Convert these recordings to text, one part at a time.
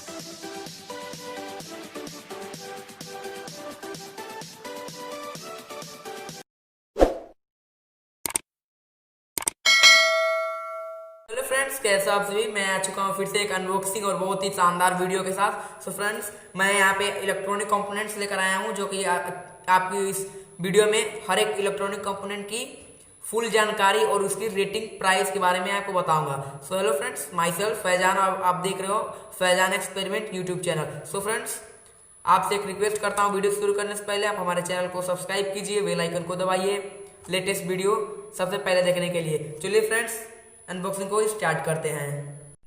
Hello friends, कैसे आप सभी। मैं आ चुका हूँ फिर से एक अनबॉक्सिंग और बहुत ही शानदार वीडियो के साथ। सो फ्रेंड्स, मैं यहाँ पे इलेक्ट्रॉनिक कंपोनेंट्स लेकर आया हूँ जो कि आपकी इस वीडियो में हर एक इलेक्ट्रॉनिक कंपोनेंट की फुल जानकारी और उसकी रेटिंग प्राइस के बारे में आपको बताऊंगा। So hello friends, my self Faizan और आप देख रहे हो Faizan experiment YouTube channel. So friends, आपसे एक रिक्वेस्ट करता हूँ, वीडियो शुरू करने से पहले आप हमारे चैनल को सब्सक्राइब कीजिए, बेल आइकन को दबाइए लेटेस्ट वीडियो सबसे पहले देखने के लिए। चलिए फ्रेंड्स, अनबॉक्सिंग को स्टार्ट करते हैं।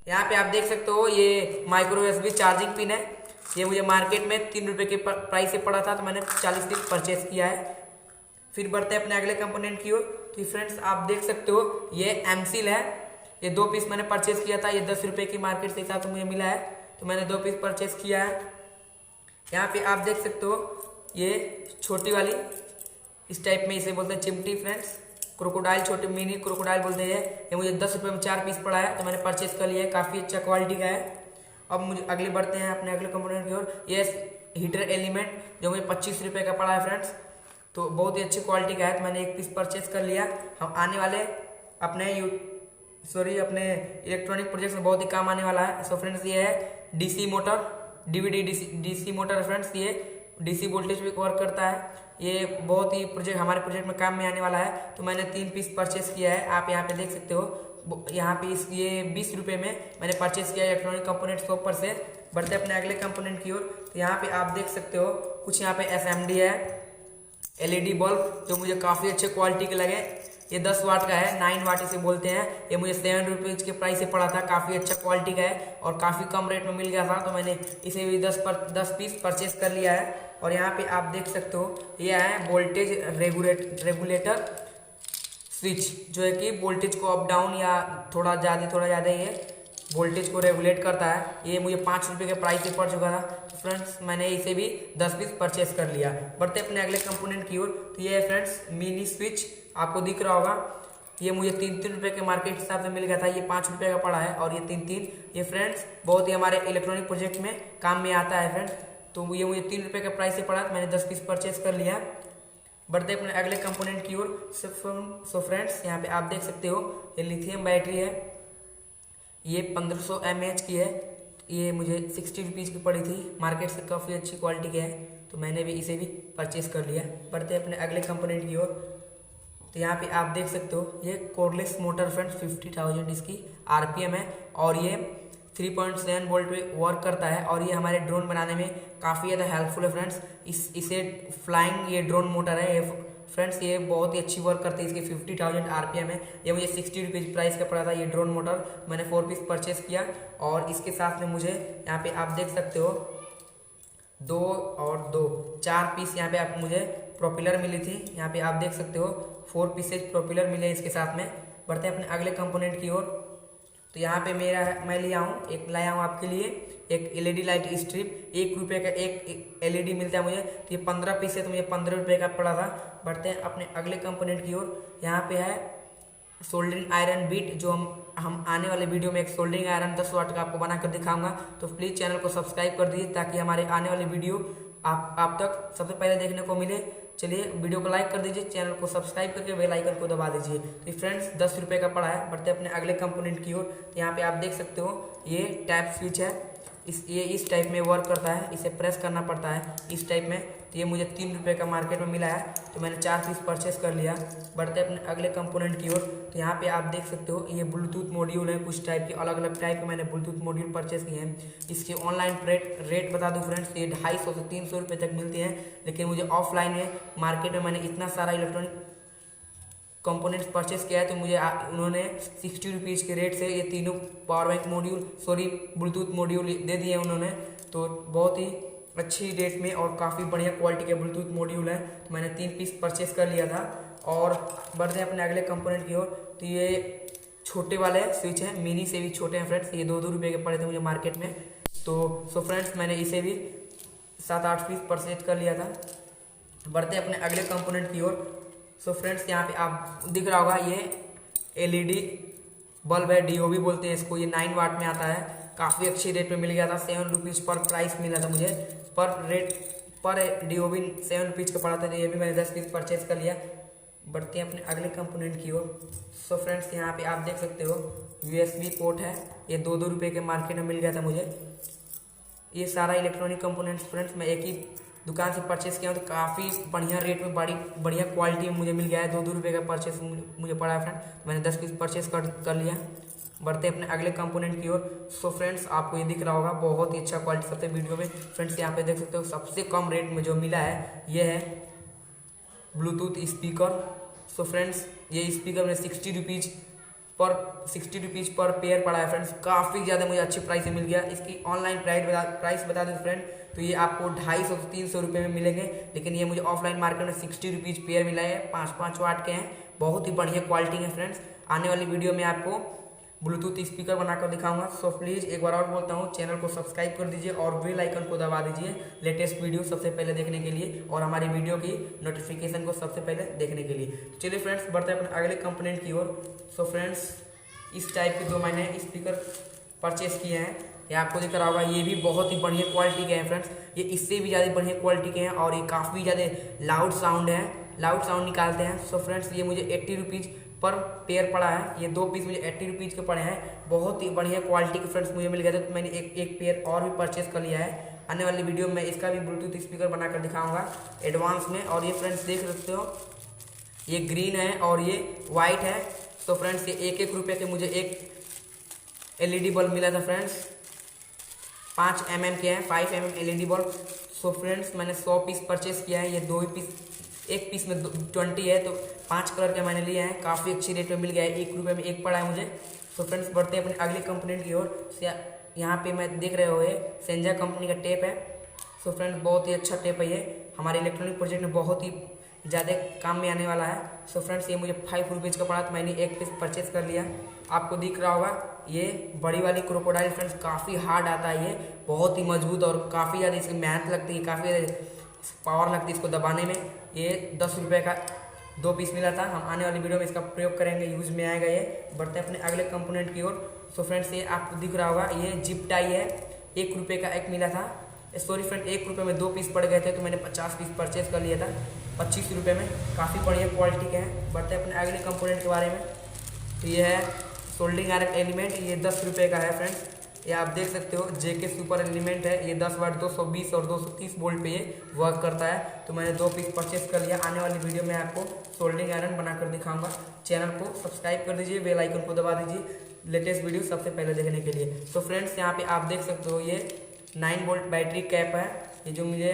यहाँ पे आप देख सकते हो ये माइक्रो यूएसबी चार्जिंग पिन है। ये मुझे मार्केट में 3 रुपये के प्राइस से पड़ा था, तो मैंने 40 दिन परचेज किया है। फिर बढ़ते हैं अपने अगले कंपोनेंट की ओर। तो फ्रेंड्स, आप देख सकते हो ये एमसील है। ये 2 पीस मैंने परचेज किया था। ये 10 रुपये की मार्केट से हिसाब से मुझे मिला है, तो मैंने 2 पीस परचेज किया है। यहाँ पे आप देख सकते हो ये छोटी वाली, इस टाइप में इसे बोलते हैं चिमटी फ्रेंड्स, क्रोकोडाइल, छोटे मिनी क्रोकोडाइल बोलते हैं। ये मुझे 10 रुपये में 4 पीस पड़ा है, तो मैंने परचेज कर लिया है। काफ़ी अच्छा क्वालिटी का है। अब मुझे अगले बढ़ते हैं अपने अगले कंपोनेंट की ओर। ये हीटर एलिमेंट जो मुझे 25 रुपये का पड़ा है फ्रेंड्स, तो बहुत ही अच्छी क्वालिटी का है, तो मैंने 1 पीस परचेज कर लिया। हम आने वाले अपने अपने इलेक्ट्रॉनिक प्रोजेक्ट में बहुत ही काम आने वाला है। सो फ्रेंड्स, ये है DC motor, DVD DC motor friends. ये डीसी वोल्टेज पे वर्क करता है। ये बहुत ही हमारे प्रोजेक्ट में काम में आने वाला है, तो मैंने 3 पीस परचेस किया है। आप यहाँ पे देख सकते हो, यहाँ पे ये 20 रुपये में मैंने परचेस किया है इलेक्ट्रॉनिक कंपोनेंट शॉप पर से। बढ़ते अपने अगले कंपोनेंट की ओर। तो यहाँ पे आप देख सकते हो कुछ यहाँ पे एसएमडी है, एलईडी बल्ब जो मुझे काफ़ी अच्छे क्वालिटी के लगे। ये 10 वाट का है, 9 वाट इसे बोलते हैं। ये मुझे 7 रुपीज़ के प्राइस से पड़ा था। काफ़ी अच्छा क्वालिटी का है और काफ़ी कम रेट में मिल गया था, तो मैंने इसे भी 10 पीस परचेज कर लिया है। और यहाँ पे आप देख सकते हो ये है वोल्टेज रेगुलेटर स्विच, जो है कि वोल्टेज को अप डाउन या थोड़ा ज़्यादा ये वोल्टेज को रेगुलेट करता है। ये मुझे 5 रुपये के प्राइस से पड़ चुका था, तो फ्रेंड्स मैंने इसे भी 10 पीस परचेज कर लिया। बढ़ते अपने अगले कंपोनेंट की ओर। तो ये है फ्रेंड्स मिनी स्विच, आपको दिख रहा होगा। ये मुझे 3 रुपये के मार्केट हिसाब से मिल गया था। ये 5 रुपये का पड़ा है और ये 3 ये फ्रेंड्स बहुत ही हमारे इलेक्ट्रॉनिक प्रोजेक्ट में काम में आता है फ्रेंड्स। तो ये मुझे 3 रुपये के प्राइस से पड़ा, तो मैंने 10 पीस परचेज कर लिया। बढ़ते अपने अगले कंपोनेंट की ओर। सो फ्रेंड्स, यहाँ पे आप देख सकते हो ये लिथियम बैटरी है। ये 1500 mAh की है। ये मुझे 60 रुपीज़ की पड़ी थी, मार्केट से काफ़ी अच्छी क्वालिटी की है, तो मैंने भी इसे भी परचेज कर लिया। बढ़ते अपने अगले कंपोनेंट की ओर। तो यहाँ पे आप देख सकते हो ये कोरलेस मोटर फ्रेंड्स, 50,000 इसकी आरपीएम है और ये 3.7 वोल्ट पे वर्क करता है। और ये हमारे ड्रोन बनाने में काफ़ी ज़्यादा हेल्पफुल है फ्रेंड्स। इसे फ्लाइंग ये ड्रोन मोटर है ये फ्रेंड्स, ये बहुत ही अच्छी वर्क करती है। इसकी 50,000 आरपीएम है। ये मुझे 60 रुपीज़ प्राइस का पड़ा था ये ड्रोन मोटर। मैंने 4 पीस परचेज किया और इसके साथ में मुझे यहाँ पे आप देख सकते हो 2 और 2 4 पीस यहाँ पे आप मुझे प्रोपेलर मिली थी। यहाँ पे आप देख सकते हो 4 पीसेज प्रोपेलर मिले इसके साथ में। बढ़ते हैं अपने अगले कंपोनेंट की ओर। तो यहाँ पे मैं लाया हूँ आपके लिए एक एलईडी लाइट स्ट्रिप। 1 रुपये का एक एलईडी मिलता है मुझे, तो ये 15 पीस है, तो मुझे 15 रुपये का पड़ा था। बढ़ते हैं अपने अगले कंपोनेंट की ओर। यहाँ पे है सोल्डरिंग आयरन बीट, जो हम आने वाले वीडियो में एक सोल्डरिंग आयरन 10 वाट का आपको बनाकर दिखाऊंगा। तो प्लीज़ चैनल को सब्सक्राइब कर दीजिए ताकि हमारे आने वाली वीडियो आप तक सबसे पहले देखने को मिले। चलिए वीडियो को लाइक कर दीजिए, चैनल को सब्सक्राइब करके बेल आइकन को दबा दीजिए। तो फ्रेंड्स 10 रुपये का पड़ा है। बढ़ते अपने अगले कंपोनेंट की ओर। तो यहाँ पे आप देख सकते हो ये टैप स्विच है। ये इस टाइप में वर्क करता है, इसे प्रेस करना पड़ता है इस टाइप में। तो ये मुझे 3 रुपये का मार्केट में मिला है, तो मैंने 4 पीस परचेस कर लिया। बढ़ते अपने अगले कंपोनेंट की ओर। तो यहाँ पे आप देख सकते हो ये ब्लूटूथ मॉड्यूल है। कुछ टाइप के अलग अलग टाइप के मैंने ब्लूटूथ मॉड्यूल परचेस किए हैं। इसके ऑनलाइन रेट बता दूँ फ्रेंड्स, ये 250 से 300 रुपये तक मिलते हैं, लेकिन मुझे ऑफलाइन में मार्केट में मैंने इतना सारा इलेक्ट्रॉनिक कंपोनेंट्स परचेस किया है, तो मुझे उन्होंने 60 रुपीज़ के रेट से ये तीनों पावर बैंक ब्लूटूथ मॉड्यूल दे दिए उन्होंने। तो बहुत ही अच्छी रेट में और काफ़ी बढ़िया क्वालिटी के ब्लूटूथ मॉड्यूल है, तो मैंने 3 पीस परचेस कर लिया था। और बढ़ते हैं अपने अगले कंपोनेंट की ओर। तो ये छोटे वाले स्विच हैं, मिनी से भी छोटे हैं फ्रेंड्स। ये 2-2 रुपये के पड़े थे मुझे मार्केट में। सो फ्रेंड्स मैंने इसे भी 7-8 पीस परचेज कर लिया था। बढ़ते हैं अपने अगले कंपोनेंट की ओर। सो फ्रेंड्स, यहाँ पे आप दिख रहा होगा ये एलईडी बल्ब है, डीओबी बोलते हैं इसको। ये 9 वाट में आता है। काफ़ी अच्छी रेट पे मिल गया था। 7 रुपीज़ पर प्राइस मिला था मुझे, पर डीओ भी 7 रुपीज़ का पड़ा था। तो ये भी मैंने 10 पीस परचेज कर लिया। बढ़ते हैं अपने अगले कंपोनेंट की ओर। सो फ्रेंड्स यहाँ पे आप देख सकते हो USB पोर्ट है, ये 2-2 रुपये के मार्केट में मिल गया था मुझे। ये सारा इलेक्ट्रॉनिक कंपोनेंट्स फ्रेंड्स मैं एक ही दुकान से परचेस किया हूँ, तो काफ़ी बढ़िया रेट में बड़ी बढ़िया क्वालिटी में मुझे मिल गया है। 2-2 रुपये का परचेस मुझे पड़ा है फ्रेंड, तो मैंने 10 पीस परचेस कर लिया। बढ़ते अपने अगले कंपोनेंट की ओर। सो फ्रेंड्स आपको ये दिख रहा होगा बहुत ही अच्छा क्वालिटी सबसे वीडियो में। फ्रेंड्स यहाँ पे देख सकते हो सबसे कम रेट में जो मिला है ये है ब्लूटूथ स्पीकर। सो फ्रेंड्स ये स्पीकर में 60 रुपीज़ पर पेयर पड़ा है फ्रेंड्स, काफ़ी ज़्यादा मुझे अच्छी प्राइस में मिल गया। इसकी ऑनलाइन प्राइस बता दूँ फ्रेंड, तो ये आपको 250 से 300 रुपये में मिलेंगे, लेकिन ये मुझे ऑफलाइन मार्केट में 60 रुपीज़ पेयर मिला है। 5-5 वाट के हैं, बहुत ही बढ़िया क्वालिटी है फ्रेंड्स। आने वाली वीडियो में आपको ब्लूटूथ स्पीकर बनाकर दिखाऊंगा। सो प्लीज़ एक बार और बोलता हूँ, चैनल को सब्सक्राइब कर दीजिए और बेल आइकन को दबा दीजिए लेटेस्ट वीडियो सबसे पहले देखने के लिए और हमारी वीडियो की नोटिफिकेशन को सबसे पहले देखने के लिए। तो चलिए फ्रेंड्स बढ़ते हैं अपने अगले कंपोनेंट की ओर। सो फ्रेंड्स इस टाइप के 2 मैंने स्पीकर परचेस किए हैं, ये आपको दिख रहा होगा। ये भी बहुत ही बढ़िया क्वालिटी के हैं फ्रेंड्स, ये इससे भी ज़्यादा बढ़िया क्वालिटी के हैं और ये काफ़ी ज़्यादा लाउड साउंड निकालते हैं। सो फ्रेंड्स ये मुझे 80 रुपीज़ पर पेयर पड़ा है, ये 2 पीस मुझे 80 रुपीज़ के पड़े हैं। बहुत ही बढ़िया क्वालिटी के फ्रेंड्स मुझे मिल गए थे, तो मैंने एक पेयर और भी परचेस कर लिया है। आने वाली वीडियो में इसका भी ब्लूटूथ स्पीकर बनाकर दिखाऊंगा एडवांस में। और ये फ्रेंड्स देख सकते हो ये ग्रीन है और ये वाइट है। तो फ्रेंड्स ये 1-1 रुपये के मुझे एक LED बल्ब मिला था फ्रेंड्स, 5 mm के हैं, 5 mm LED bulb. So friends मैंने 100 पीस परचेस किया है, ये 2 पीस, एक पीस में 20 है, तो 5 कलर के मैंने लिए हैं। काफ़ी अच्छी रेट में मिल गया है, 1 रुपये में एक पड़ा है मुझे। तो फ्रेंड्स बढ़ते हैं अपने अगले कंपोनेंट की ओर। यहाँ पे मैं देख रहे हो ये सेंजा कंपनी का टेप है। सो फ्रेंड्स बहुत ही अच्छा टेप है, ये हमारे इलेक्ट्रॉनिक प्रोजेक्ट में बहुत ही ज़्यादा काम में आने वाला है। सो फ्रेंड्स ये मुझे 5 रुपीज़ का पड़ा, तो मैंने एक पीस परचेस कर लिया। आपको दिख रहा होगा ये बड़ी वाली क्रोकोडाइल फ्रेंड्स, काफ़ी हार्ड आता है, ये बहुत ही मजबूत और काफ़ी ज़्यादा इसकी मेहनत लगती है, काफ़ी ज़्यादा पावर लगती है इसको दबाने में। ये 10 रुपये का 2 पीस मिला था, हम आने वाली वीडियो में इसका प्रयोग करेंगे, यूज में आएगा ये। बढ़ते हैं अपने अगले कंपोनेंट की ओर। सो फ्रेंड्स ये आपको दिख रहा होगा ये जिप टाई है, 1 रुपये का एक मिला था। सॉरी फ्रेंड 1 रुपये में 2 पीस पड़ गए थे, तो मैंने 50 पीस परचेज कर लिया था 25 रुपये में, काफ़ी बढ़िया क्वालिटी के हैं। बढ़ते हैं अपने अगले कंपोनेंट के बारे में। तो ये है सोल्डिंग आयरन एलिमेंट, ये 10 रुपये का है फ्रेंड्स। ये आप देख सकते हो JK सुपर एलिमेंट है, ये 10 वाट 220 और 230 वोल्ट पे ये वर्क करता है। तो मैंने 2 पीस परचेस कर लिया। आने वाली वीडियो में आपको सोल्डिंग आयरन बनाकर दिखाऊंगा। चैनल को सब्सक्राइब कर दीजिए, बेल आइकन को दबा दीजिए लेटेस्ट वीडियो सबसे पहले देखने के लिए। तो फ्रेंड्स यहाँ पे आप देख सकते हो ये 9 वोल्ट बैटरी कैप है, ये जो मुझे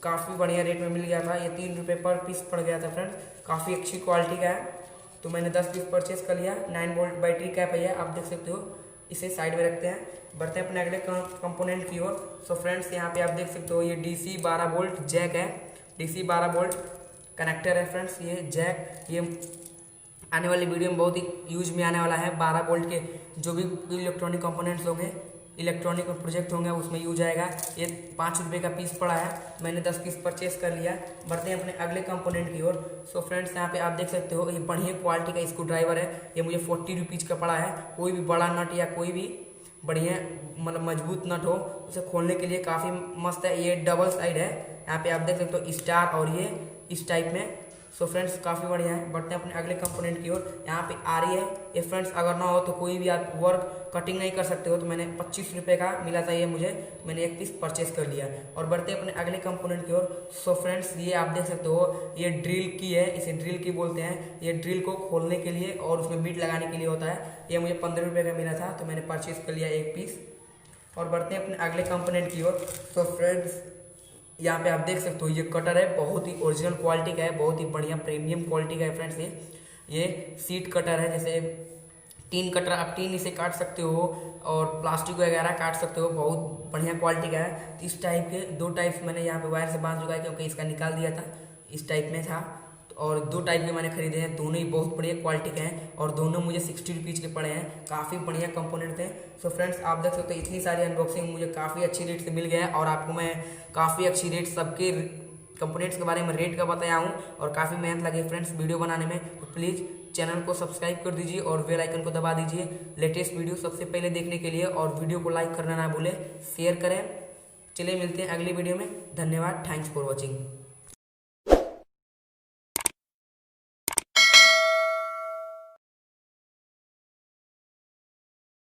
काफ़ी बढ़िया रेट में मिल गया था। ये 3 रुपये पर पीस पड़ गया था फ्रेंड्स, काफ़ी अच्छी क्वालिटी का है, तो मैंने 10 पीस परचेस कर लिया। 9 वोल्ट बैटरी कैप है ये, आप देख सकते हो। इसे साइड में रखते हैं, बढ़ते हैं अपने अगले कंपोनेंट की ओर। सो फ्रेंड्स यहाँ पे आप देख सकते हो ये DC 12 वोल्ट जैक है, DC 12 वोल्ट कनेक्टर है फ्रेंड्स। ये जैक ये आने वाली वीडियो में बहुत ही यूज में आने वाला है। 12 वोल्ट के जो भी इलेक्ट्रॉनिक कंपोनेंट्स होंगे, इलेक्ट्रॉनिक प्रोजेक्ट होंगे, उसमें यूज आएगा। ये 5 रुपये का पीस पड़ा है, मैंने 10 पीस परचेस कर लिया। बढ़ते हैं अपने अगले कंपोनेंट की ओर। सो फ्रेंड्स यहाँ पे आप देख सकते हो ये बढ़िया क्वालिटी का स्क्रू ड्राइवर है, ये मुझे 40 रुपीज़ का पड़ा है। कोई भी बड़ा नट या कोई भी बढ़िया मतलब मजबूत नट हो, उसे खोलने के लिए काफ़ी मस्त है। ये डबल साइड है, यहाँ पे आप देख सकते हो स्टार और ये इस टाइप में। सो फ्रेंड्स काफ़ी बढ़िया है। बढ़ते हैं अपने अगले कंपोनेंट की ओर। यहाँ पे आ रही है ये फ्रेंड्स, अगर ना हो तो कोई भी आप वर्क कटिंग नहीं कर सकते हो, तो मैंने 25 रुपये का मिला था ये मुझे, मैंने एक पीस परचेस कर लिया। और बढ़ते हैं अपने अगले कंपोनेंट की ओर। सो फ्रेंड्स ये आप देख सकते हो ये ड्रिल की है, इसे ड्रिल की बोलते हैं। ये ड्रिल को खोलने के लिए और उसमें बीट लगाने के लिए होता है। ये मुझे 15 रुपये का मिला था, तो मैंने परचेस कर लिया एक पीस। और बढ़ते हैं अपने अगले कंपोनेंट की ओर। सो फ्रेंड्स यहाँ पे आप देख सकते हो ये कटर है, बहुत ही ओरिजिनल क्वालिटी का है, बहुत ही बढ़िया प्रीमियम क्वालिटी का है फ्रेंड्स। ये सीट कटर है, जैसे टीन कटर, आप टीन इसे काट सकते हो और प्लास्टिक वगैरह काट सकते हो, बहुत बढ़िया क्वालिटी का है। इस टाइप के 2 टाइप्स मैंने यहाँ पे वायर से बांध चुका है, क्योंकि इसका निकाल दिया था, इस टाइप में था। और 2 टाइप के मैंने खरीदे हैं, दोनों ही बहुत बढ़िया क्वालिटी के हैं और दोनों मुझे 60 रुपीज़ के पड़े हैं, काफ़ी बढ़िया कंपोनेंट थे। सो फ्रेंड्स आप देख सकते हो इतनी सारी अनबॉक्सिंग मुझे काफ़ी अच्छी रेट से मिल गया है और आपको मैं काफ़ी अच्छी रेट सबके कंपोनेंट्स के बारे में रेट का बताया हूँ और काफ़ी मेहनत लगी फ्रेंड्स वीडियो बनाने में। तो प्लीज़ चैनल को सब्सक्राइब कर दीजिए और बेल आइकन को दबा दीजिए लेटेस्ट वीडियो सबसे पहले देखने के लिए। और वीडियो को लाइक करना ना भूलें, शेयर करें। चलिए मिलते हैं अगली वीडियो में। धन्यवाद, थैंक्स फॉर वॉचिंग।